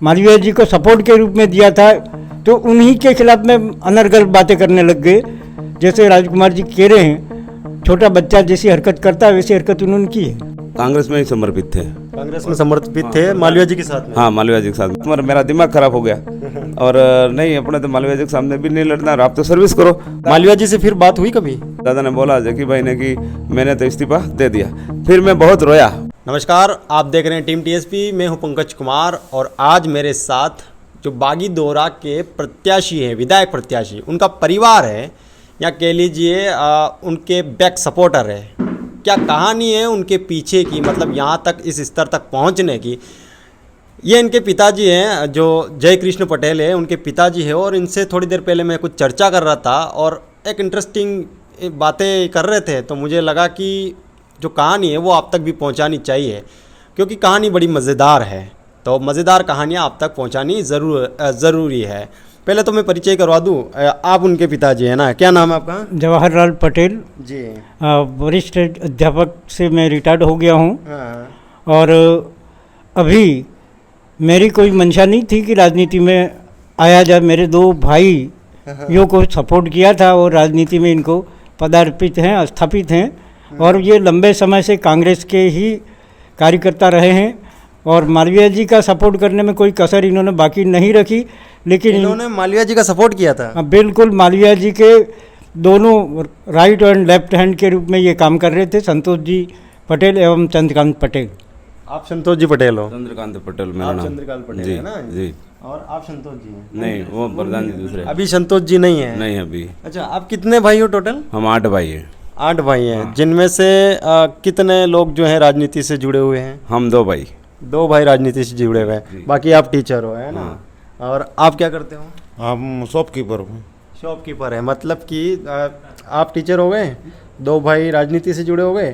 मालवीय जी को सपोर्ट के रूप में दिया था, तो उन्हीं के खिलाफ में अनर्गल बातें करने लग गए। जैसे राजकुमार जी कह रहे हैं, छोटा बच्चा जैसी हरकत करता है वैसी हरकत उन्होंने की है। कांग्रेस में ही समर्पित थे। कांग्रेस में समर्पित थे मालवीय जी के साथ में। हाँ, मालवीय जी के साथ में। मेरा दिमाग खराब हो गया और नहीं, अपने तो मालवीय जी के सामने भी नहीं लड़ना, आप तो सर्विस करो। मालवीय जी से फिर बात हुई कभी? दादा ने बोला जकी भाई ने कि मैंने तो इस्तीफा दे दिया। फिर मैं बहुत रोया। नमस्कार, आप देख रहे हैं टीम टीएसपी। मैं हूं पंकज कुमार और आज मेरे साथ जो बागी दोहरा के प्रत्याशी हैं, विधायक प्रत्याशी, उनका परिवार है या कह लीजिए उनके बैक सपोर्टर है। क्या कहानी है उनके पीछे की, मतलब यहाँ तक इस स्तर तक पहुँचने की। ये इनके पिताजी हैं जो जय कृष्ण पटेल है, उनके पिताजी है। और इनसे थोड़ी देर पहले मैं कुछ चर्चा कर रहा था और एक इंटरेस्टिंग बातें कर रहे थे, तो मुझे लगा कि जो कहानी है वो आप तक भी पहुंचानी चाहिए, क्योंकि कहानी बड़ी मज़ेदार है। तो मज़ेदार कहानियां आप तक पहुंचानी ज़रूरी है। पहले तो मैं परिचय करवा दूं, आप उनके पिताजी हैं ना? क्या नाम है आपका? जवाहरलाल पटेल जी। वरिष्ठ अध्यापक से मैं रिटायर्ड हो गया हूँ। हाँ। और अभी मेरी कोई मंशा नहीं थी कि राजनीति में आया जाए। मेरे दो भाइयों को सपोर्ट किया था और राजनीति में इनको पदार्पित हैं, स्थापित हैं। और ये लंबे समय से कांग्रेस के ही कार्यकर्ता रहे हैं और मालवीय जी का सपोर्ट करने में कोई कसर इन्होंने बाकी नहीं रखी। लेकिन इन्होंने मालवीय जी का सपोर्ट किया था? बिल्कुल, मालवीय जी के दोनों राइट एंड लेफ्ट हैंड के रूप में ये काम कर रहे थे, संतोष जी पटेल एवं चंद्रकांत पटेल। आप संतोष जी पटेल हो? चंद्रकांत पटेल मेरा आप नाम। चंद्रकांत पटेल जी, है ना? जी। और आप संतोष जी हैं? नहीं, वो प्रधान जी दूसरे। अभी संतोष जी नहीं है? नहीं अभी। अच्छा, आप कितने भाई हो टोटल? हम 8 भाई हैं। 8 भाई हैं, जिनमें से कितने लोग जो है राजनीति से जुड़े हुए हैं? हम 2 भाई। 2 भाई राजनीति से जुड़े हुए हैं, बाकी आप टीचर हो, है ना? और आप क्या करते हो? हम शॉपकीपर हूँ। शॉपकीपर है, मतलब कि आप टीचर हो गए, 2 भाई राजनीति से जुड़े हो गए,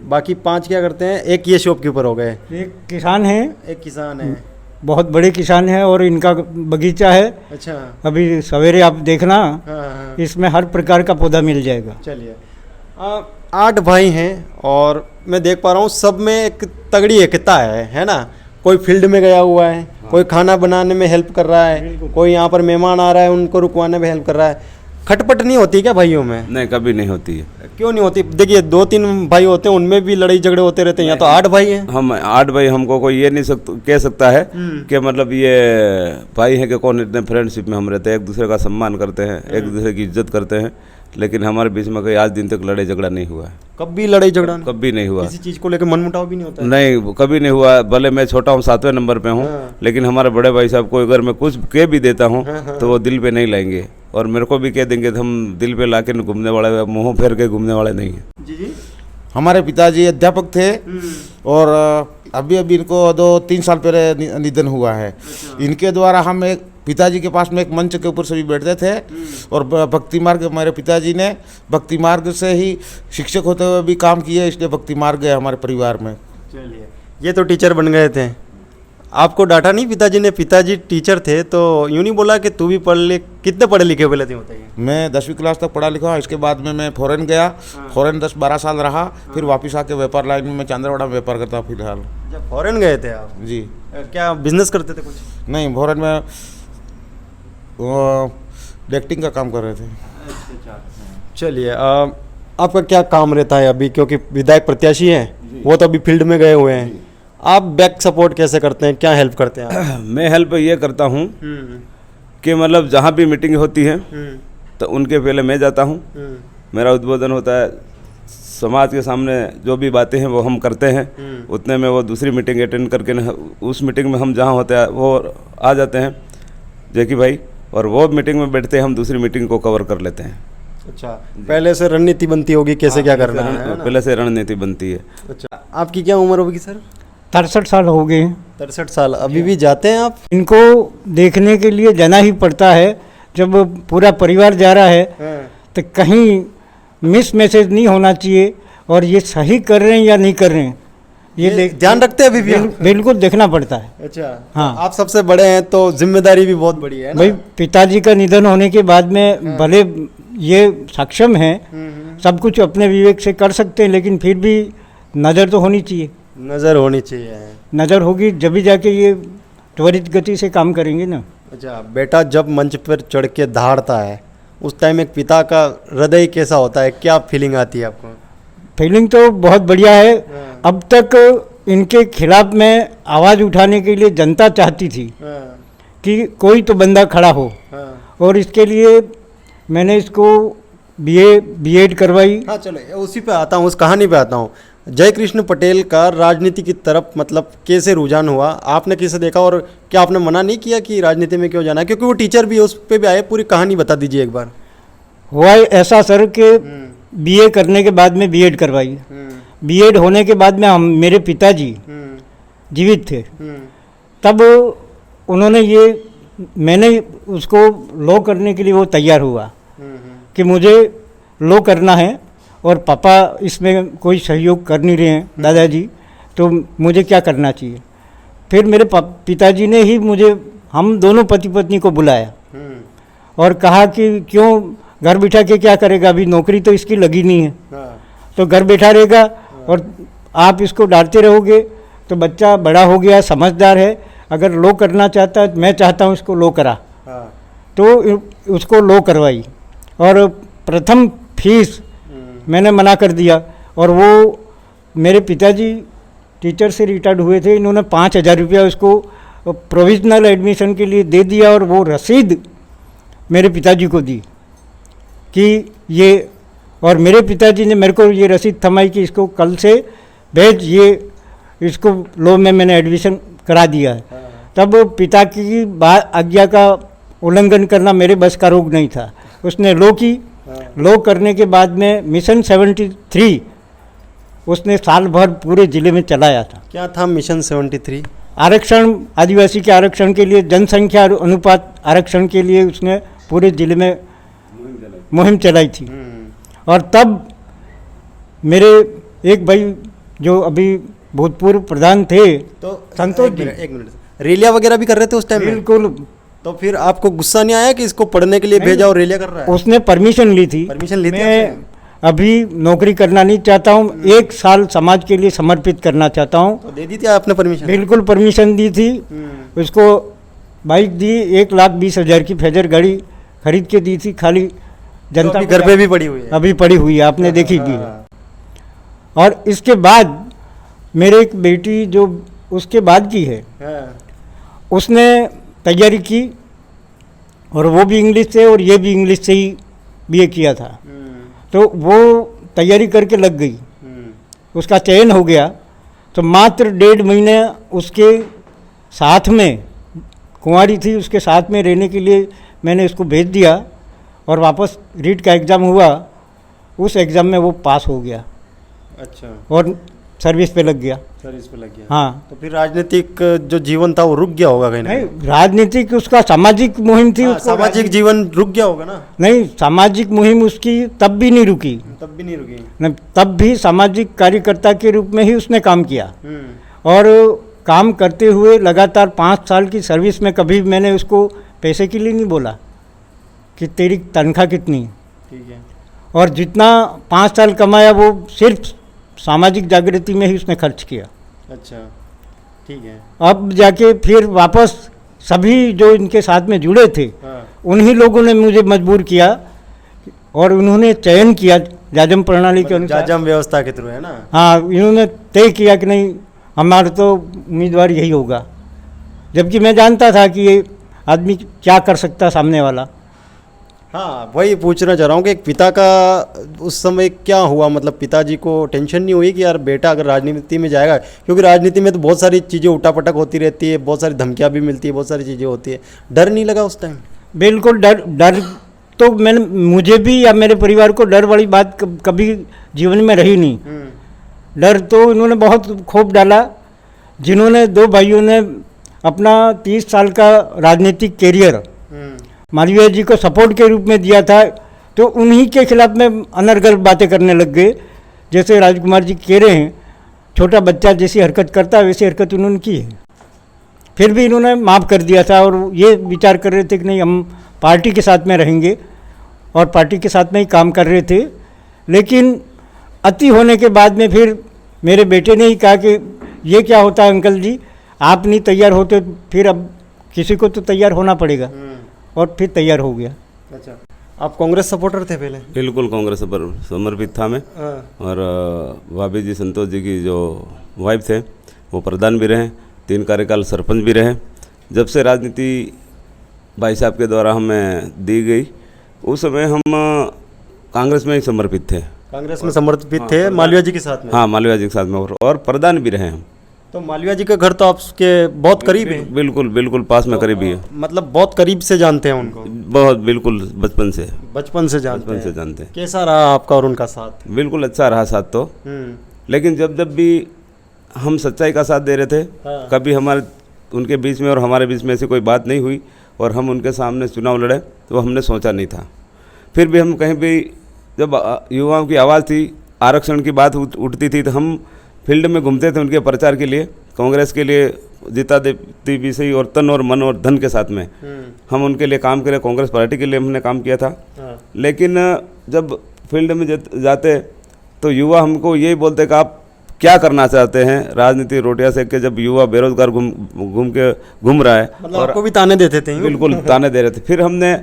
बाकी 5 क्या करते हैं? एक ये शॉपकीपर हो गए। एक किसान है, एक किसान है। बहुत बड़े किसान है और इनका बगीचा है। अच्छा। अभी सवेरे आप देखना, हाँ। इसमें हर प्रकार का पौधा मिल जाएगा। चलिए, 8 भाई हैं और मैं देख पा रहा हूँ सब में एक तगड़ी एकता है ना? कोई फील्ड में गया हुआ है, कोई खाना बनाने में हेल्प कर रहा है, कोई यहाँ पर मेहमान आ रहा है उनको रुकवाने में हेल्प कर रहा है। खटपट नहीं होती क्या भाइयों में? नहीं, कभी नहीं होती है। क्यों नहीं होती? देखिए, 2-3 भाई होते हैं, उनमें भी लड़ाई झगड़े होते रहते हैं। यहाँ तो 8 भाई हैं। हम 8 भाई, हमको कोई ये नहीं कह सकता है कि मतलब ये भाई हैं कि कौन। इतने फ्रेंडशिप में हम रहते हैं, एक दूसरे का सम्मान करते हैं, एक दूसरे की इज्जत करते हैं। लेकिन हमारे बीच में कोई आज दिन तक लड़ाई झगड़ा नहीं हुआ है। कभी लड़ाई झगड़ा? कभी नहीं हुआ। किसी चीज को लेकर मनमुटाव भी नहीं होता है? नहीं, कभी नहीं हुआ। भले मैं छोटा हूँ, 7वें नंबर पे हूँ, लेकिन हमारे बड़े भाई साहब को अगर मैं कुछ कह भी देता हूँ तो वो दिल पे नहीं लाएंगे और मेरे को भी कह देंगे तो हम दिल पे लाके घूमने वाले, मुँह फेर के घूमने वाले नहीं हैं। जी। हमारे पिताजी अध्यापक थे और अभी इनको 2-3 साल पहले निधन हुआ है। इनके द्वारा हम एक पिताजी के पास में एक मंच के ऊपर सभी बैठते थे और भक्ति मार्ग, हमारे पिताजी ने भक्ति मार्ग से ही शिक्षक होते हुए भी काम किए, इसलिए भक्ति मार्ग है हमारे परिवार में। चलिए, ये तो टीचर बन गए थे, आपको डांटा नहीं पिताजी ने? पिताजी टीचर थे तो यूँ नहीं बोला कि तू भी पढ़ ले? कितने पढ़े लिखे पहले थे बताइए? मैं 10वीं क्लास तक पढ़ा लिखा। इसके बाद में मैं फॉरेन गया, फॉरेन 10-12 साल रहा, फिर वापस आके व्यापार लाइन में मैं चांद्रवाड़ा में व्यापार करता फिलहाल। जब फॉरेन गए थे आप? जी। क्या बिजनेस करते थे कुछ? नहीं, फॉरेन में डेक्टिंग का काम कर रहे थे। चलिए, आपका क्या काम रहता है अभी, क्योंकि विधायक प्रत्याशी हैं, वो तो अभी फील्ड में गए हुए हैं। आप बैक सपोर्ट कैसे करते हैं, क्या हेल्प करते हैं आप? मैं हेल्प ये करता हूँ कि मतलब जहाँ भी मीटिंग होती है तो उनके पहले मैं जाता हूँ, मेरा उद्बोधन होता है, समाज के सामने जो भी बातें हैं वो हम करते हैं। उतने में वो दूसरी मीटिंग अटेंड करके उस मीटिंग में हम जहाँ होते हैं वो आ जाते हैं जैकी भाई, और वो मीटिंग में बैठते हैं, हम दूसरी मीटिंग को कवर कर लेते हैं। अच्छा, पहले से रणनीति बनती होगी कैसे क्या करना है? पहले से रणनीति बनती है। अच्छा, आपकी क्या उम्र होगी सर? 63 साल हो गए हैं। 63 साल। अभी भी जाते हैं आप? इनको देखने के लिए जाना ही पड़ता है। जब पूरा परिवार जा रहा है तो कहीं मिस मैसेज नहीं होना चाहिए और ये सही कर रहे हैं या नहीं कर रहे हैं, ये ध्यान रखते हैं अभी भी? बिल्कुल देखना पड़ता है। अच्छा। हाँ, आप सबसे बड़े हैं तो जिम्मेदारी भी बहुत बड़ी है ना? भाई, पिताजी का निधन होने के बाद में भले ये सक्षम हैं, सब कुछ अपने विवेक से कर सकते हैं, लेकिन फिर भी नज़र तो होनी चाहिए। नज़र होनी चाहिए। नज़र होगी जब भी जाके ये त्वरित गति से काम करेंगे ना। अच्छा, बेटा जब मंच पर चढ़ के दहाड़ता है उस टाइम एक पिता का हृदय कैसा होता है, क्या फीलिंग आती है आपको? फीलिंग तो बहुत बढ़िया है। अब तक इनके खिलाफ में आवाज़ उठाने के लिए जनता चाहती थी कि कोई तो बंदा खड़ा हो, और इसके लिए मैंने इसको बीएड करवाई। हाँ चलो उसी पे आता हूँ, उस कहानी पे आता हूँ। जय कृष्ण पटेल का राजनीति की तरफ मतलब कैसे रुझान हुआ, आपने कैसे देखा, और क्या आपने मना नहीं किया कि राजनीति में क्यों जाना है? क्योंकि वो टीचर भी उस पे भी आए, पूरी कहानी बता दीजिए एक बार। हुआ ऐसा सर कि बीए करने के बाद में बीएड करवाई। बीएड होने के बाद में मेरे पिताजी जीवित थे, तब उन्होंने मैंने उसको लॉ करने के लिए वो तैयार हुआ कि मुझे लॉ करना है, और पापा इसमें कोई सहयोग कर नहीं रहे हैं दादाजी, तो मुझे क्या करना चाहिए। फिर मेरे पिताजी ने ही हम दोनों पति पत्नी को बुलाया और कहा कि क्यों घर बिठा के क्या करेगा, अभी नौकरी तो इसकी लगी नहीं है, तो घर बैठा रहेगा और आप इसको डांटते रहोगे तो बच्चा बड़ा हो गया, समझदार है, अगर लॉ करना चाहता है, मैं चाहता हूँ इसको लॉ करा। तो उसको लॉ करवाई, और प्रथम फीस मैंने मना कर दिया, और वो मेरे पिताजी टीचर से रिटायर्ड हुए थे, इन्होंने 5,000 रुपया उसको प्रोविजनल एडमिशन के लिए दे दिया, और वो रसीद मेरे पिताजी को दी कि ये, और मेरे पिताजी ने मेरे को ये रसीद थमाई कि इसको कल से भेज, ये इसको लॉ में मैंने एडमिशन करा दिया है। तब पिता की आज्ञा का उल्लंघन करना मेरे बस का रोग नहीं था। उसने लॉ की, लॉ करने के बाद में मिशन 73 उसने साल भर पूरे ज़िले में चलाया था। क्या था मिशन 73? आरक्षण, आदिवासी के आरक्षण के लिए, जनसंख्या अनुपात आरक्षण के लिए उसने पूरे ज़िले में मुहिम चलाई थी। और तब मेरे एक भाई जो अभी भूतपूर्व प्रधान थे, तो संतोष जी, एक मिनट, रैलियाँ वगैरह भी कर रहे थे उस टाइम में? बिल्कुल। तो फिर आपको गुस्सा नहीं आया कि इसको पढ़ने के लिए भेजा और रैलियाँ कर रहा है? उसने परमिशन ली थी। परमिशन ली थी? मैं अभी नौकरी करना नहीं चाहता हूँ, 1 साल समाज के लिए समर्पित करना चाहता हूँ। तो दे दी थी आपने परमिशन? बिल्कुल परमिशन दी थी। उसको बाइक दी, 1,20,000 की फेजर गाड़ी खरीद के दी थी, खाली जनता घर पे भी पड़ी हुई है? अभी पड़ी हुई है, आपने देखी भी है। और इसके बाद मेरे एक बेटी जो उसके बाद की है, उसने तैयारी की, और वो भी इंग्लिश से और ये भी इंग्लिश से ही बीए किया था। तो वो तैयारी करके लग गई, उसका चयन हो गया। तो मात्र 1.5 महीने उसके साथ में, कुंवारी थी, उसके साथ में रहने के लिए मैंने उसको भेज दिया, और वापस रीट का एग्ज़ाम हुआ, उस एग्ज़ाम में वो पास हो गया। अच्छा। और सर्विस पे लग गया। सर्विस पे लग गया। हाँ। तो फिर राजनीतिक जो जीवन था वो रुक गया होगा कहीं ना कहीं? नहीं, राजनीतिक उसका सामाजिक मुहिम थी। हाँ, सामाजिक जीवन रुक गया होगा ना? नहीं, सामाजिक मुहिम उसकी तब भी नहीं रुकी। तब भी नहीं रुकी? नहीं, तब भी सामाजिक कार्यकर्ता के रूप में ही उसने काम किया, और काम करते हुए लगातार 5 साल की सर्विस में कभी मैंने उसको पैसे के लिए नहीं बोला कि तेरी तनख्वाह कितनी है। ठीक है। और जितना 5 साल कमाया वो सिर्फ सामाजिक जागृति में ही उसने खर्च किया। अच्छा, ठीक है। अब जाके फिर वापस सभी जो इनके साथ में जुड़े थे, उन्हीं लोगों ने मुझे मजबूर किया, और उन्होंने चयन किया जाजम प्रणाली के अनुसार, जाजम व्यवस्था के थ्रू, है ना? हाँ, इन्होंने तय किया कि नहीं, हमारा तो उम्मीदवार यही होगा, जबकि मैं जानता था कि ये आदमी क्या कर सकता सामने वाला। हाँ, वही पूछना चाह रहा हूँ कि एक पिता का उस समय क्या हुआ, मतलब पिताजी को टेंशन नहीं हुई कि यार बेटा अगर राजनीति में जाएगा, क्योंकि राजनीति में तो बहुत सारी चीज़ें उठापटक होती रहती है, बहुत सारी धमकियाँ भी मिलती है, बहुत सारी चीज़ें होती है, डर नहीं लगा उस टाइम? बिल्कुल डर तो मुझे भी या मेरे परिवार को डर वाली बात कभी जीवन में रही नहीं। डर तो इन्होंने बहुत खूब डाला। जिन्होंने 2 भाइयों ने अपना 30 साल का राजनीतिक कैरियर मालवीय जी को सपोर्ट के रूप में दिया था, तो उन्हीं के खिलाफ में अनर्गल बातें करने लग गए। जैसे राजकुमार जी कह रहे हैं, छोटा बच्चा जैसी हरकत करता है वैसी हरकत उन्होंने की है। फिर भी इन्होंने माफ़ कर दिया था, और ये विचार कर रहे थे कि नहीं, हम पार्टी के साथ में रहेंगे, और पार्टी के साथ में ही काम कर रहे थे। लेकिन अति होने के बाद में फिर मेरे बेटे ने ही कहा कि ये क्या होता है अंकल जी, आप नहीं तैयार होते फिर अब किसी को तो तैयार होना पड़ेगा, और फिर तैयार हो गया। अच्छा, आप कांग्रेस सपोर्टर थे पहले? बिल्कुल कांग्रेस पर समर्पित था मैं। और भाभी जी संतोष जी की जो वाइफ थे वो प्रधान भी रहे, 3 कार्यकाल सरपंच भी रहे। जब से राजनीति भाई साहब के द्वारा हमें दी गई उस समय हम कांग्रेस में ही समर्पित थे। कांग्रेस में समर्पित थे मालवीय जी के साथ में? हाँ, मालवीय जी के साथ में, और प्रधान भी रहे हम। तो मालवीय जी का घर तो आपके बहुत करीब है? बिल्कुल बिल्कुल पास में करीब ही है। मतलब बहुत करीब से जानते हैं उनको? बहुत, बिल्कुल बचपन से जानते जानते हैं। कैसा रहा आपका और उनका साथ? बिल्कुल अच्छा रहा साथ तो। लेकिन जब जब भी हम सच्चाई का साथ दे रहे थे, कभी हमारे उनके बीच में और हमारे बीच में ऐसी कोई बात नहीं हुई और हम उनके सामने चुनाव लड़े तो हमने सोचा नहीं था। फिर भी हम कहीं भी जब युवाओं की आवाज़ थी, आरक्षण की बात उठती थी, तो हम फील्ड में घूमते थे उनके प्रचार के लिए, कांग्रेस के लिए जीता देती भी सही, और तन और मन और धन के साथ में हम उनके लिए काम करें। कांग्रेस पार्टी के लिए हमने काम किया था। लेकिन जब फील्ड में जाते तो युवा हमको यही बोलते कि आप क्या करना चाहते हैं, राजनीति रोटियां सेक के। जब युवा बेरोजगार घूम रहा है, मतलब आपको भी ताने देते थे? बिल्कुल ताने दे रहे थे। फिर हमने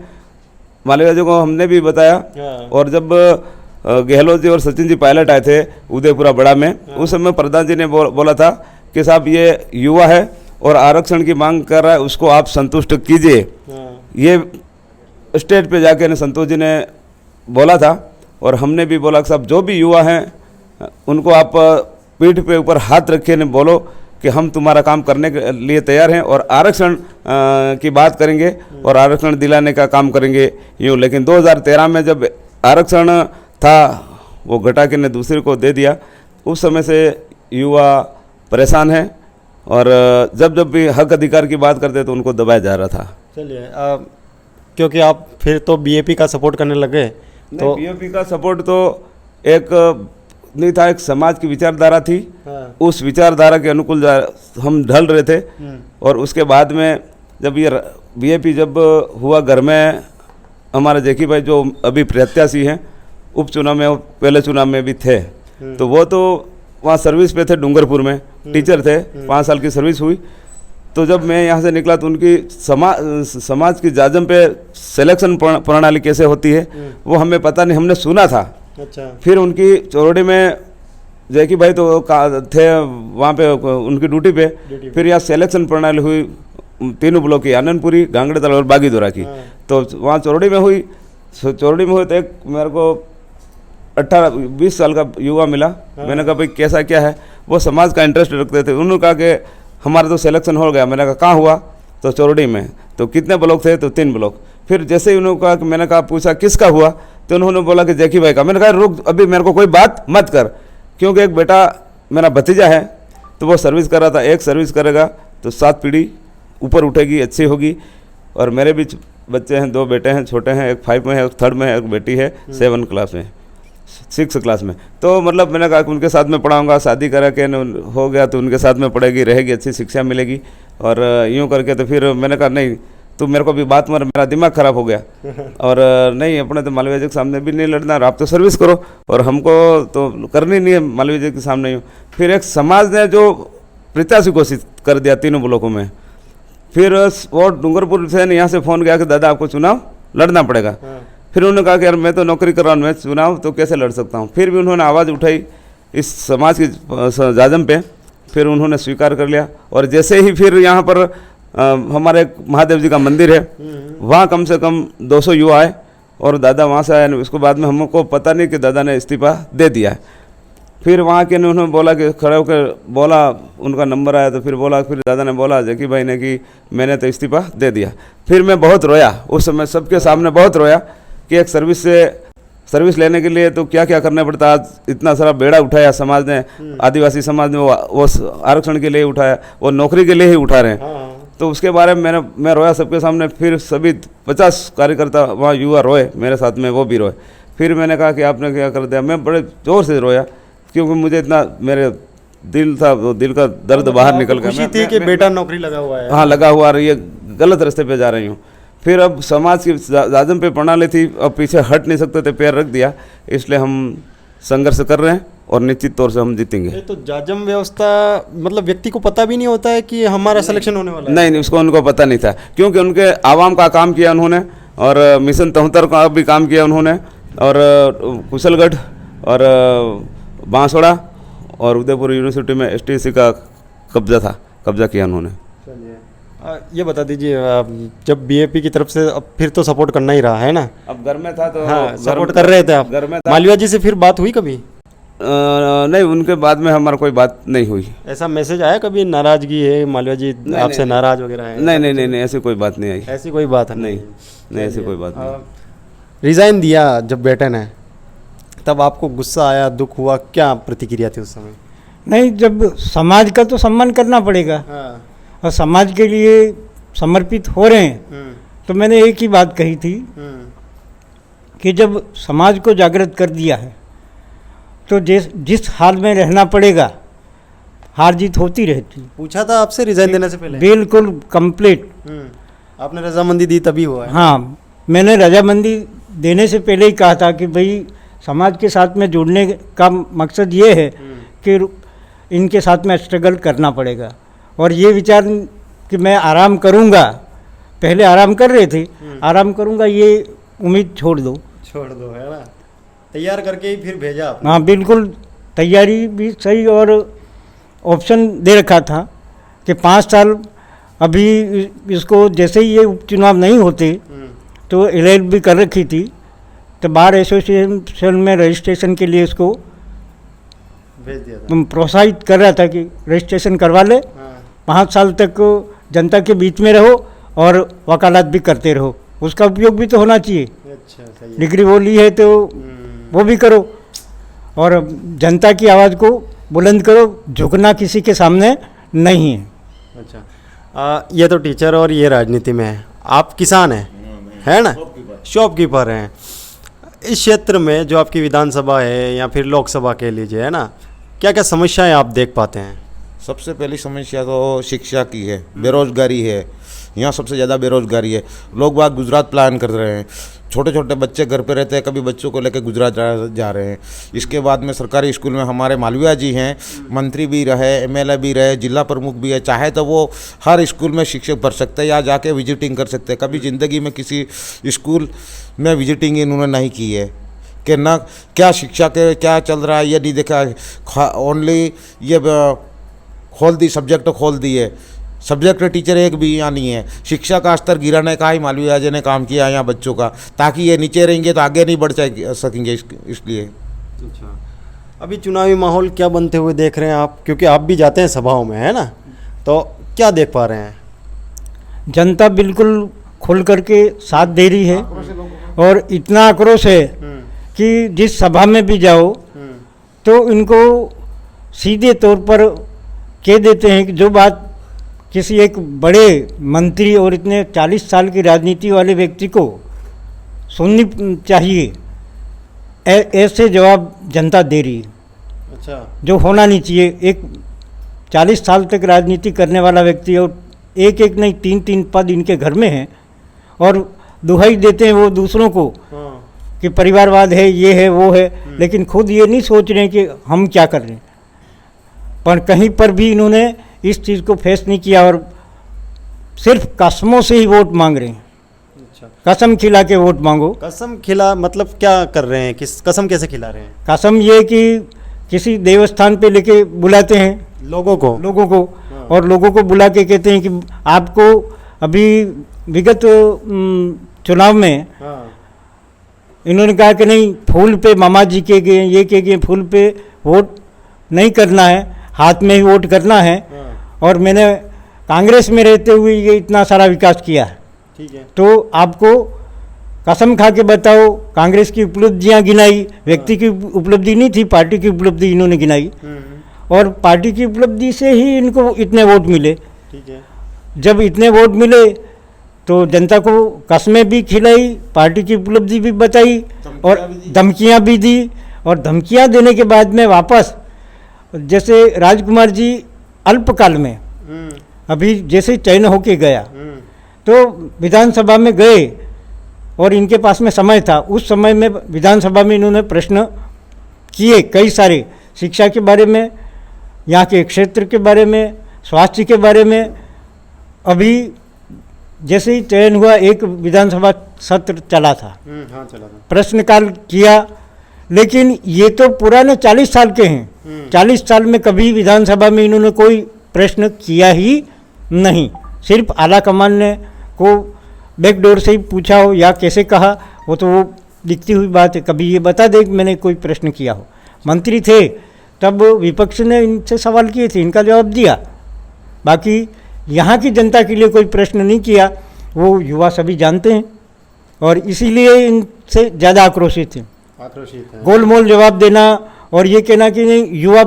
मालवीय जी को हमने भी बताया, और जब गहलोत जी और सचिन जी पायलट आए थे उदयपुरा बड़ा में, उस समय प्रधान जी ने बोला था कि साहब ये युवा है और आरक्षण की मांग कर रहा है, उसको आप संतुष्ट कीजिए। ये स्टेज पे जाके ने संतोष जी ने बोला था, और हमने भी बोला कि साहब जो भी युवा हैं उनको आप पीठ पे ऊपर हाथ रखे ने बोलो कि हम तुम्हारा काम करने के लिए तैयार हैं और आरक्षण की बात करेंगे और आरक्षण दिलाने का काम करेंगे यूँ। लेकिन 2013 में जब आरक्षण था वो घटा के ने दूसरे को दे दिया। उस समय से युवा परेशान है, और जब जब भी हक अधिकार की बात करते तो उनको दबाया जा रहा था। चलिए, क्योंकि आप फिर तो बीएपी का सपोर्ट करने लगे, तो बीएपी का सपोर्ट तो एक नहीं था, एक समाज की विचारधारा थी। उस विचारधारा के अनुकूल हम ढल रहे थे। और उसके बाद में जब ये बीएपी जब हुआ घर में, हमारे जेकी भाई जो अभी प्रत्याशी हैं उपचुनाव में, पहले चुनाव में भी थे, तो वो तो वहाँ सर्विस पे थे, डूंगरपुर में टीचर थे, 5 साल की सर्विस हुई। तो जब मैं यहाँ से निकला तो उनकी समाज की जाजम पे सिलेक्शन प्रणाली कैसे होती है वो हमें पता नहीं, हमने सुना था। अच्छा। फिर उनकी चौरोड़ी में जैकी भाई तो थे वहाँ पे उनकी ड्यूटी पे। फिर यहाँ सिलेक्शन प्रणाली हुई 3 ब्लॉक की, आनंदपुरी, गांगड़ेताल और बागीदोरा की। तो वहाँ चौरोड़ी में हुई। चौरोड़ी में हुई तो एक मेरे को 18-20 साल का युवा मिला। मैंने कहा भाई कैसा क्या है, वो समाज का इंटरेस्ट रखते थे। उन्होंने कहा कि हमारा तो सिलेक्शन हो गया। मैंने कहा कहाँ हुआ, तो चौरोड़ी में। तो कितने ब्लॉक थे, तो 3 ब्लॉक। फिर जैसे ही उन्होंने कहा कि मैंने कहा पूछा किसका हुआ, तो उन्होंने बोला कि जैकी भाई का। मैंने कहा रुक, अभी मेरे को कोई बात मत कर, क्योंकि एक बेटा मेरा भतीजा है तो वो सर्विस कर रहा था। एक सर्विस करेगा तो 7 पीढ़ी ऊपर उठेगी, अच्छी होगी। और मेरे भी बच्चे हैं, 2 बेटे हैं, छोटे हैं, एक 5 में है, एक 3rd में है, एक बेटी है 7 क्लास में, 6 क्लास में। तो मतलब मैंने कहा कि उनके साथ में पढ़ाऊँगा, शादी करा के हो गया तो उनके साथ में पढ़ेगी, रहेगी, अच्छी शिक्षा मिलेगी। और यूँ करके तो फिर मैंने कहा नहीं तू मेरे को भी बात मर, मेरा दिमाग ख़राब हो गया। और नहीं, अपने तो मालवीय जी के सामने भी नहीं लड़ना, आप तो सर्विस करो और हमको तो करनी नहीं है मालवीय जी के सामने। यूँ फिर एक समाज ने जो प्रत्याशी घोषित कर दिया 3 ब्लॉकों में। फिर वो डूंगरपुर से यहाँ से फ़ोन गया कि दादा आपको चुनाव लड़ना पड़ेगा। फिर उन्होंने कहा कि यार मैं तो नौकरी कर रहा हूँ, मैं चुनाव तो कैसे लड़ सकता हूँ। फिर भी उन्होंने आवाज़ उठाई इस समाज की जाजम पे, फिर उन्होंने स्वीकार कर लिया। और जैसे ही फिर यहाँ पर हमारे महादेव जी का मंदिर है, वहाँ कम से कम 200 युवा आए और दादा वहाँ से आए। उसके बाद में हमको पता नहीं कि दादा ने इस्तीफा दे दिया है। फिर वहाँ के उन्होंने बोला कि खड़े होकर बोला, उनका नंबर आया तो फिर बोला, फिर दादा ने बोला जैकी भाई ने कि मैंने तो इस्तीफा दे दिया। फिर मैं बहुत रोया उस समय, सबके सामने बहुत रोया कि एक सर्विस लेने के लिए तो क्या क्या करना पड़ता। आज इतना सारा बेड़ा उठाया समाज ने, आदिवासी समाज ने वो आरक्षण के लिए उठाया, वो नौकरी के लिए ही उठा रहे हैं। तो उसके बारे में मैं रोया सबके सामने। फिर सभी 50 कार्यकर्ता वहाँ युवा रोए मेरे साथ में, वो भी रोए। फिर मैंने कहा कि आपने क्या कर दिया। मैं बड़े ज़ोर से रोया क्योंकि मुझे इतना मेरे दिल था, वो दिल का दर्द बाहर निकल गया। खुशी थी कि बेटा नौकरी लगा हुआ है। हाँ, लगा हुआ, ये गलत रास्ते पे जा रही हूँ। फिर अब समाज की जाजम पे प्रणाली थी, अब पीछे हट नहीं सकते थे, पैर रख दिया। इसलिए हम संघर्ष कर रहे हैं और निश्चित तौर से हम जीतेंगे। ये तो जाजम व्यवस्था मतलब व्यक्ति को पता भी नहीं होता है कि हमारा सिलेक्शन होने वाला है। नहीं उसको उनको पता नहीं था, क्योंकि उनके आवाम का काम किया उन्होंने, और मिशन 73 का भी काम किया उन्होंने, और कुशलगढ़ और बांसवाड़ा और उदयपुर यूनिवर्सिटी में STC का कब्जा किया उन्होंने। चलिए ये बता दीजिए, जब BAP की तरफ से अब फिर तो सपोर्ट करना ही रहा है ना। अब घर में था तो हाँ, सपोर्ट कर रहे थे आप। घर में था। मालवीय जी से फिर बात हुई कभी? नहीं, उनके बाद में हमारा कोई बात नहीं हुई। ऐसा मैसेज आया कभी नाराजगी है, मालवीय जी आपसे नाराज वगैरह है? नहीं ऐसी कोई बात नहीं आई। ऐसी कोई बात नहीं ऐसी कोई बात नहीं। रिजाइन दिया जब बेटे ने, तब आपको गुस्सा आया, दुख हुआ, क्या प्रतिक्रिया थी उस समय? नहीं, जब समाज का तो सम्मान करना पड़ेगा और समाज के लिए समर्पित हो रहे हैं, तो मैंने एक ही बात कही थी कि जब समाज को जागृत कर दिया है तो जिस हाल में रहना पड़ेगा, हार जीत होती रहती। पूछा था आपसे रिजाइन देने से पहले? बिल्कुल कंप्लीट। आपने रजामंदी दी तभी हुआ है? हाँ, मैंने रजामंदी देने से पहले ही कहा था कि भाई समाज के साथ में जुड़ने का मकसद ये है कि इनके साथ में स्ट्रगल करना पड़ेगा, और ये विचार कि मैं आराम करूँगा, पहले आराम कर रहे थे, आराम करूँगा ये उम्मीद छोड़ दो है ना। तैयार करके ही फिर भेजा आपने? हाँ बिल्कुल, तैयारी भी सही, और ऑप्शन दे रखा था कि 5 साल अभी इसको, जैसे ही ये उपचुनाव नहीं होते तो LL भी कर रखी थी, तो बार एसोसिएशन में रजिस्ट्रेशन के लिए इसको भेज दिया था। प्रोत्साहित कर रहा था कि रजिस्ट्रेशन करवा ले, 5 साल तक जनता के बीच में रहो और वकालत भी करते रहो, उसका उपयोग भी तो होना चाहिए। अच्छा, सही है। डिग्री वो ली है तो वो भी करो, और जनता की आवाज़ को बुलंद करो, झुकना किसी के सामने नहीं है। अच्छा, ये तो टीचर और ये राजनीति में है, आप किसान हैं, है ना, शॉपकीपर हैं। इस क्षेत्र में जो आपकी विधानसभा है या फिर लोकसभा कह लीजिए, है ना, क्या क्या समस्याएं आप देख पाते हैं? सबसे पहली समस्या तो शिक्षा की है, बेरोजगारी है। यहाँ सबसे ज़्यादा बेरोजगारी है। लोग बाग गुजरात प्लान कर रहे हैं, छोटे छोटे बच्चे घर पे रहते हैं, कभी बच्चों को लेकर गुजरात जा रहे हैं। इसके बाद में सरकारी स्कूल में हमारे मालवीय जी हैं, मंत्री भी रहे, MLA भी रहे, जिला प्रमुख भी है, चाहे तो वो हर स्कूल में शिक्षक भर सकते हैं या जाके विजिटिंग कर सकते हैं। कभी ज़िंदगी में किसी स्कूल में विजिटिंग इन्होंने नहीं की है कि ना क्या शिक्षा के क्या चल रहा है ये नहीं देखा। ओनली ये खोल दी, सब्जेक्ट खोल दिए, सब्जेक्ट टीचर एक भी यहाँ नहीं है। शिक्षा का स्तर गिराने का ही मालवीय जी ने काम किया यहाँ बच्चों का, ताकि ये नीचे रहेंगे तो आगे नहीं बढ़ सकेंगे, इसलिए। अच्छा, अभी चुनावी माहौल क्या बनते हुए देख रहे हैं आप, क्योंकि आप भी जाते हैं सभाओं में, है ना, तो क्या देख पा रहे हैं? जनता बिल्कुल खुल करके साथ दे रही है, और इतना आक्रोश है कि जिस सभा में भी जाओ तो इनको सीधे तौर पर कह देते हैं कि जो बात किसी एक बड़े मंत्री और इतने 40 साल की राजनीति वाले व्यक्ति को सुननी चाहिए, ऐसे जवाब जनता दे रही है। अच्छा, जो होना नहीं चाहिए। एक 40 साल तक राजनीति करने वाला व्यक्ति, और एक एक नहीं 3-3 पद इनके घर में हैं, और दुहाई देते हैं वो दूसरों को कि परिवारवाद है, ये है, वो है, लेकिन खुद ये नहीं सोच रहे हैं कि हम क्या कर रहे हैं। पर कहीं पर भी इन्होंने इस चीज़ को फेस नहीं किया, और सिर्फ कसमों से ही वोट मांग रहे हैं। अच्छा, कसम खिला के वोट मांगो। कसम खिला मतलब क्या कर रहे हैं, किस कसम कैसे खिला रहे हैं? कसम ये कि किसी देवस्थान पे लेके बुलाते हैं लोगों को और लोगों को बुला के कहते हैं कि आपको अभी विगत चुनाव में इन्होंने कहा कि नहीं, फूल पे मामा जी के गए, ये के गए, फूल पे वोट नहीं करना है, हाथ में ही वोट करना है, और मैंने कांग्रेस में रहते हुए ये इतना सारा विकास किया है। ठीक है, तो आपको कसम खा के बताओ, कांग्रेस की उपलब्धियां गिनाई, व्यक्ति की उपलब्धि नहीं थी, पार्टी की उपलब्धि इन्होंने गिनाई, और पार्टी की उपलब्धि से ही इनको इतने वोट मिले। ठीक है, जब इतने वोट मिले तो जनता को कस्में भी खिलाई, पार्टी की उपलब्धि भी बताई, और धमकियां भी दी, और धमकियां देने के बाद में वापस, जैसे राजकुमार जी अल्पकाल में अभी जैसे चयन होके गया तो विधानसभा में गए, और इनके पास में समय था, उस समय में विधानसभा में इन्होंने प्रश्न किए कई सारे, शिक्षा के बारे में, यहाँ के क्षेत्र के बारे में, स्वास्थ्य के बारे में। अभी जैसे ही चयन हुआ, एक विधानसभा सत्र चला था, हाँ चला था। प्रश्नकाल किया, लेकिन ये तो पुराने 40 साल के हैं। 40 साल में कभी विधानसभा में इन्होंने कोई प्रश्न किया ही नहीं। सिर्फ आला कमान ने को बैकडोर से ही पूछा हो या कैसे कहा, वो तो वो दिखती हुई बात है। कभी ये बता दे कि मैंने कोई प्रश्न किया हो। मंत्री थे तब विपक्ष ने इनसे सवाल किए थे, इनका जवाब दिया। बाकी यहाँ की जनता के लिए कोई प्रश्न नहीं किया, वो युवा सभी जानते हैं और इसीलिए इनसे ज़्यादा आक्रोशित हैं। आक्रोशित है। गोलमोल जवाब देना और ये कहना कि नहीं, युवा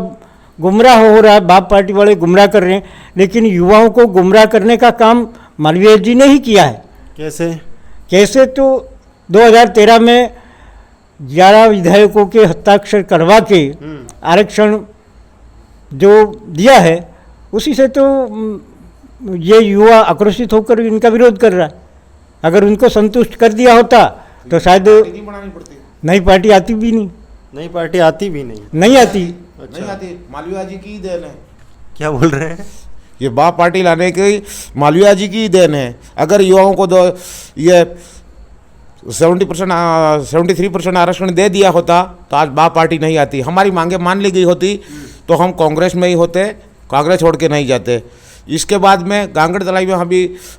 गुमराह हो रहा है, बाप पार्टी वाले गुमराह कर रहे हैं, लेकिन युवाओं को गुमराह करने का काम मालवीय जी ने ही किया है। कैसे तो 2013 में 11 विधायकों के हस्ताक्षर करवा के आरक्षण जो दिया है, उसी से तो ये युवा आक्रोशित होकर इनका विरोध कर रहा है। अगर उनको संतुष्ट कर दिया होता तो शायद नई पार्टी आती भी नहीं। नई पार्टी आती भी नहीं। नहीं आती। नहीं आती, मालवीय जी की ही देन है। क्या बोल रहे हैं? ये बाप पार्टी लाने की मालवीय जी की ही देन है। अगर युवाओं को ये 73% आरक्षण दे दिया होता तो आज बाप पार्टी नहीं आती। हमारी मांगे मान ली गई होती तो हम कांग्रेस में ही होते, कांग्रेस छोड़ के नहीं जाते। इसके बाद में गांगड़ तलाई में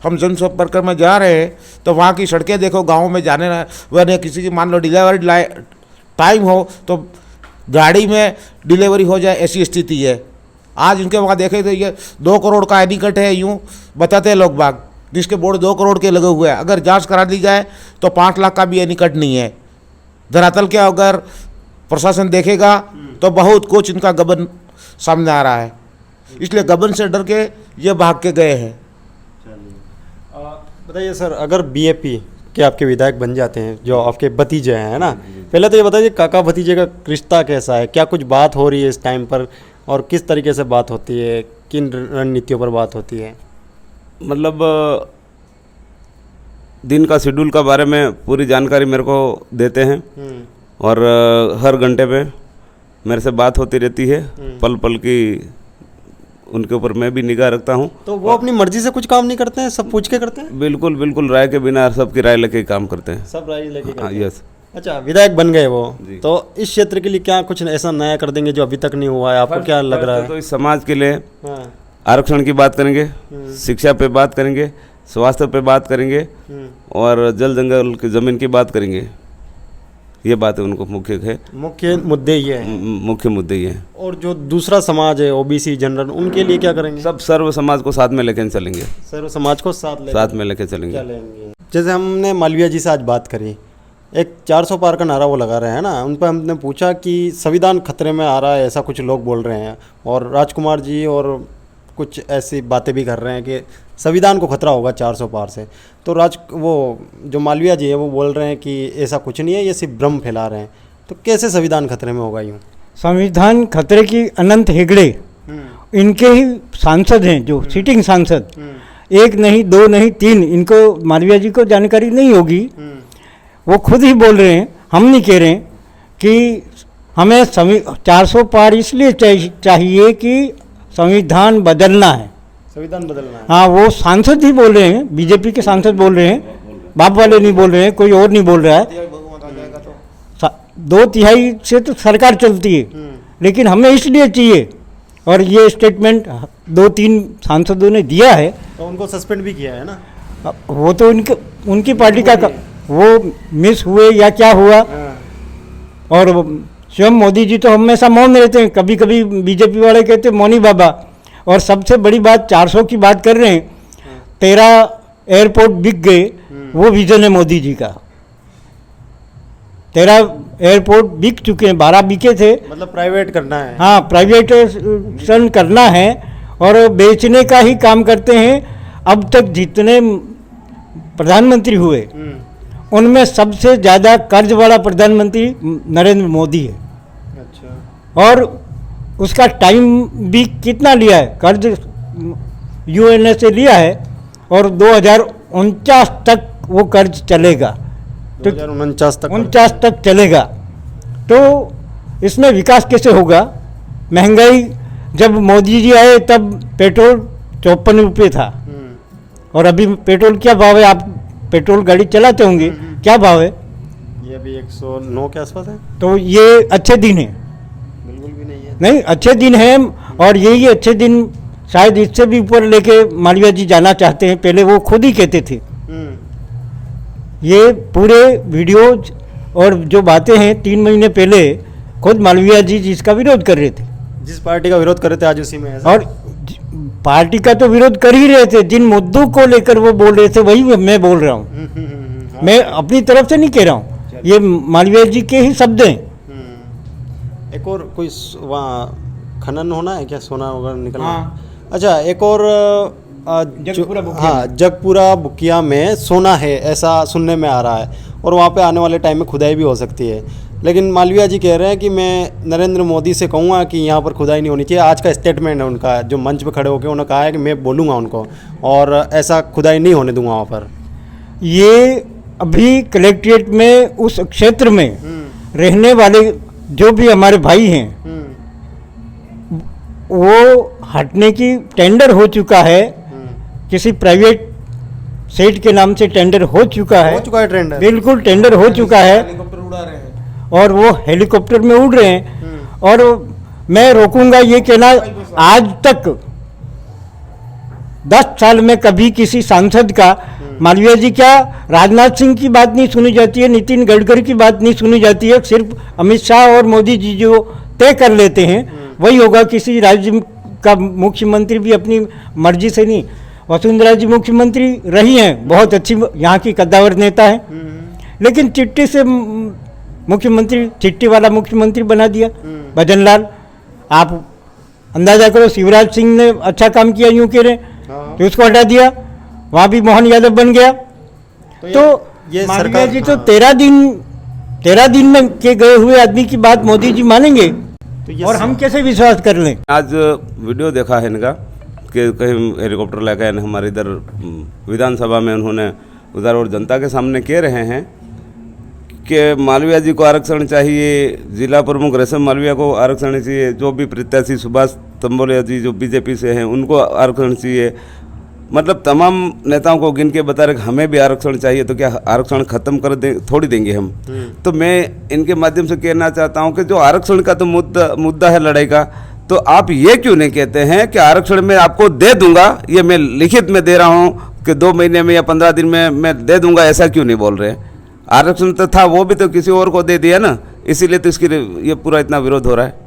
हम जनसंपर्क में जा रहे हैं तो वहाँ की सड़कें देखो, गाँव में जाने वाले किसी की मान लो डिलीवरी टाइम हो तो गाड़ी में डिलीवरी हो जाए, ऐसी स्थिति है। आज उनके वहाँ देखे तो ये 2 करोड़ का आई कट है, यूँ बताते हैं लोग बाग, जिसके बोर्ड 2 करोड़ के लगे हुए हैं। अगर जांच करा दी जाए तो 5 लाख का भी आई कट नहीं है। धरातल के अगर प्रशासन देखेगा तो बहुत कुछ इनका गबन सामने आ रहा है, इसलिए गबन से डर के ये भाग के गए हैं। बताइए सर, अगर बीएपी के आपके विधायक बन जाते हैं, जो आपके भतीजे हैं, है ना, पहले तो ये बताइए काका भतीजे का रिश्ता कैसा है? क्या कुछ बात हो रही है इस टाइम पर और किस तरीके से बात होती है, किन रणनीतियों पर बात होती है? मतलब दिन का शेड्यूल का बारे में पूरी जानकारी मेरे को देते हैं और हर घंटे पे मेरे से बात होती रहती है। पल पल की उनके ऊपर मैं भी निगाह रखता हूँ। तो वो अपनी मर्जी से कुछ काम नहीं करते हैं, सब पूछ के करते हैं? बिल्कुल बिल्कुल, राय के बिना सबकी राय लेके काम करते हैं। सब राय लेके हाँ, यस। अच्छा, विधायक बन गए वो, तो इस क्षेत्र के लिए क्या कुछ ऐसा नया कर देंगे जो अभी तक नहीं हुआ है? आपको क्या लग रहा है? तो इस समाज के लिए हाँ। आरक्षण की बात करेंगे, शिक्षा पे बात करेंगे, स्वास्थ्य पे बात करेंगे और जल जंगल की ज़मीन की बात करेंगे। ये बात है उनको मुख्य है, मुख्य मुद्दे ये हैं। मुख्य मुद्दे ये हैं। और जो दूसरा समाज है, ओबीसी जनरल, उनके लिए क्या करेंगे? सब सर्व समाज को साथ में लेकर चलेंगे। सर्व समाज को साथ में लेकर चलेंगे। जैसे हमने मालवीय जी से आज बात करी, एक 400 पार का नारा वो लगा रहे हैं ना, उन पर हमने पूछा कि संविधान खतरे में आ रहा है, ऐसा कुछ लोग बोल रहे हैं, और राजकुमार जी और कुछ ऐसी बातें भी कर रहे हैं कि संविधान को खतरा होगा 400 पार से। तो वो जो मालवीय जी है वो बोल रहे हैं कि ऐसा कुछ नहीं है, ये सिर्फ भ्रम फैला रहे हैं। तो कैसे संविधान खतरे में होगा? यूँ संविधान खतरे की अनंत हेगड़े इनके ही सांसद हैं, जो सिटिंग सांसद, 1 नहीं 2 नहीं 3, इनको मालवीय जी को जानकारी नहीं होगी। वो खुद ही बोल रहे हैं, हम नहीं कह रहे हैं कि हमें 400 पार इसलिए चाहिए कि संविधान बदलना है। संविधान बदलना है। हाँ, वो सांसद ही बोल रहे हैं, बीजेपी के सांसद बोल रहे हैं, बाप वाले नहीं बोल रहे हैं, कोई और नहीं बोल रहा है। 2/3 से तो सरकार चलती है, लेकिन हमें इसलिए चाहिए। और ये स्टेटमेंट 2-3 सांसदों ने दिया है। तो उनको सस्पेंड भी किया है ना? वो तो उनकी पार्टी का वो मिस हुए या क्या हुआ। और स्वयं मोदी जी तो हमेशा मौन रहते हैं, कभी कभी बीजेपी वाले कहते हैं मौनी बाबा। और सबसे बड़ी बात 400 की बात कर रहे हैं, 13 एयरपोर्ट बिक गए, वो विजन है मोदी जी का। 13 एयरपोर्ट बिक चुके हैं, 12 बिके थे। मतलब प्राइवेट करना है। हाँ, प्राइवेटाइजेशन करना है और बेचने का ही काम करते हैं। अब तक जितने प्रधानमंत्री हुए उनमें सबसे ज़्यादा कर्ज वाला प्रधानमंत्री नरेंद्र मोदी है। अच्छा। और उसका टाइम भी कितना लिया है, कर्ज यूएनए से लिया है और 2049 तक वो कर्ज चलेगा। 2049 तक 49 तक चलेगा। तो इसमें विकास कैसे होगा? महंगाई, जब मोदी जी आए तब पेट्रोल 54 रुपये था, और अभी पेट्रोल क्या भाव है? आप पेट्रोल गाड़ी चलाते होंगे, क्या भाव है? ये अभी 109 के आसपास है। तो ये अच्छे दिन है? बिल्कुल भी नहीं है। नहीं, अच्छे दिन है, और यही अच्छे दिन शायद इससे भी ऊपर लेके मालवीय जी जाना चाहते हैं। पहले वो खुद ही कहते थे। ये पूरे वीडियोज और जो बातें हैं 3 महीने पहले खुद मालवीय जी जिसका विरोध कर रहे थे, जिस पार्टी का विरोध कर रहे थे आज उसी में है। और पार्टी का तो विरोध कर ही रहे थे, जिन मुद्दों को लेकर वो बोल रहे थे वही मैं बोल रहा हूँ। मैं अपनी तरफ से नहीं कह रहा हूँ, ये मालवीय जी के ही शब्द हैं। एक और कोई वहाँ खनन होना है क्या, सोना वगैरह निकलना? हाँ। अच्छा, एक और जगपुरा बुकिया हाँ, जगपुरा बुकिया में सोना है ऐसा सुनने में आ रहा है, और वहाँ पे आने वाले टाइम में खुदाई भी हो सकती है। लेकिन मालवीय जी कह रहे हैं कि मैं नरेंद्र मोदी से कहूँगा कि यहाँ पर खुदाई नहीं होनी चाहिए। आज का स्टेटमेंट है उनका, जो मंच पे खड़े होकर उन्होंने कहा है कि मैं बोलूँगा उनको, और ऐसा खुदाई नहीं होने दूंगा वहाँ पर। ये अभी कलेक्ट्रेट में उस क्षेत्र में रहने वाले जो भी हमारे भाई हैं, वो हटने की टेंडर हो चुका है, किसी प्राइवेट सेट के नाम से टेंडर हो चुका है। टेंडर बिल्कुल टेंडर हो चुका है, हेलीकॉप्टर उड़ा रहे हैं। और वो हेलीकॉप्टर में उड़ रहे हैं। और मैं रोकूंगा ये कहना, आज तक 10 साल में कभी किसी सांसद का, मालवीय जी क्या राजनाथ सिंह की बात नहीं सुनी जाती है, नितिन गडकरी की बात नहीं सुनी जाती है, सिर्फ अमित शाह और मोदी जी जो तय कर लेते हैं वही होगा। किसी राज्य का मुख्यमंत्री भी अपनी मर्जी से नहीं। वसुंधरा जी मुख्यमंत्री रही हैं, बहुत अच्छी यहाँ की कद्दावर नेता है, लेकिन चिट्ठी से मुख्यमंत्री, चिट्ठी वाला मुख्यमंत्री बना दिया भजन लाल। आप अंदाजा करो, शिवराज सिंह ने अच्छा काम किया यूं कह रहे, तो उसको हटा दिया, वहाँ भी मोहन यादव बन गया। तो ये मालवीय सरकार जी तो 13 दिन में के गए हुए आदमी की बात मोदी जी मानेंगे, तो और हम कैसे विश्वास कर लें? आज वीडियो देखा है इनका कि कहीं हेलीकॉप्टर लेकर हमारे इधर विधानसभा में उन्होंने उधर और जनता के सामने कह रहे हैं कि मालवीय जी को आरक्षण चाहिए, जिला प्रमुख रेशम मालवीय को आरक्षण चाहिए, जो भी प्रत्याशी सुभाष तंबोलिया जी जो बीजेपी से हैं उनको आरक्षण चाहिए। मतलब तमाम नेताओं को गिन के बता रहे कि हमें भी आरक्षण चाहिए, तो क्या आरक्षण खत्म कर दे थोड़ी देंगे हम। तो मैं इनके माध्यम से कहना चाहता हूं कि जो आरक्षण का तो मुद्दा है लड़ाई का, तो आप ये क्यों नहीं कहते हैं कि आरक्षण मैं आपको दे दूंगा, ये मैं लिखित में दे रहा हूं कि 2 महीने में या 15 दिन में मैं दे दूंगा, ऐसा क्यों नहीं बोल रहे? आरक्षण तो था, वो भी तो किसी और को दे दिया ना, इसीलिए तो इसकी ये पूरा इतना विरोध हो रहा है।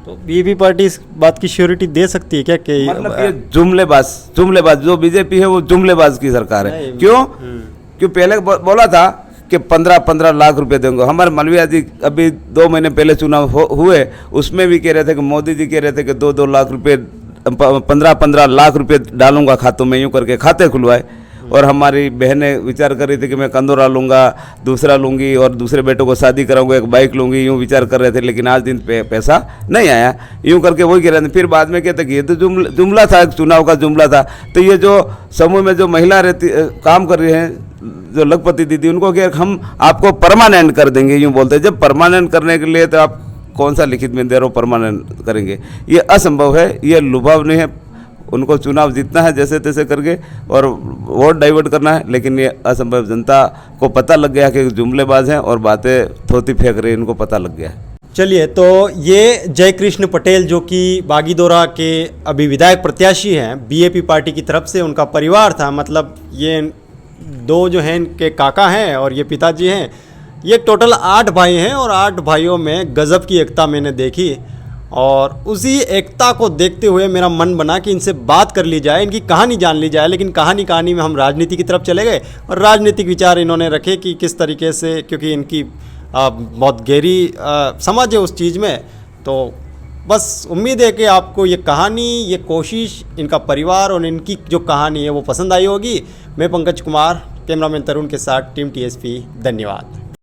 तो बीजेपी पार्टी इस बात की श्योरिटी दे सकती है क्या कि मतलब ये जुमलेबाज जो बीजेपी है वो जुमलेबाज की सरकार है। क्यों पहले बोला था कि 15-15 लाख रुपए देंगे। हमारे मालवीय जी अभी 2 महीने पहले चुनाव हुए, उसमें भी कह रहे थे कि मोदी जी कह रहे थे कि 2-2 लाख रुपए 15-15 लाख रुपए डालूंगा खातों में, यूँ करके खाते खुलवाए। और हमारी बहनें विचार कर रही थी कि मैं कंदोरा लूँगा, दूसरा लूँगी, और दूसरे बेटों को शादी कराऊंगा, एक बाइक लूँगी, यूँ विचार कर रहे थे, लेकिन आज दिन पैसा नहीं आया। यूँ करके वही कह रहे थे। फिर बाद में कहते कि ये तो जुमला था, चुनाव का जुमला था। तो ये जो समूह में जो महिला रहती काम कर रही हैं, जो लखपति दीदी, उनको क्या हम आपको परमानेंट कर देंगे, यूँ बोलते। जब परमानेंट करने के लिए तो आप कौन सा लिखित में दे रहे हो परमानेंट करेंगे? ये असंभव है, ये लुभाव नहीं है। उनको चुनाव जीतना है जैसे तैसे करके और वोट डाइवर्ट करना है, लेकिन ये असंभव। जनता को पता लग गया कि जुमलेबाज हैं और बातें थोती फेंक रहे हैं, इनको पता लग गया है। चलिए, तो ये जयकृष्ण पटेल जो कि बागीदोरा के अभी विधायक प्रत्याशी हैं बीएपी पार्टी की तरफ से, उनका परिवार था। मतलब ये 2 जो हैं इनके काका हैं और ये पिताजी हैं। ये टोटल 8 भाई हैं, और 8 भाइयों में गज़ब की एकता मैंने देखी, और उसी एकता को देखते हुए मेरा मन बना कि इनसे बात कर ली जाए, इनकी कहानी जान ली जाए। लेकिन कहानी में हम राजनीति की तरफ चले गए, और राजनीतिक विचार इन्होंने रखे कि किस तरीके से, क्योंकि इनकी बहुत गहरी समझ है उस चीज़ में। तो बस उम्मीद है कि आपको ये कहानी, ये कोशिश, इनका परिवार और इनकी जो कहानी है वो पसंद आई होगी। मैं पंकज कुमार, कैमरामैन तरुण के साथ टीम TSP, धन्यवाद।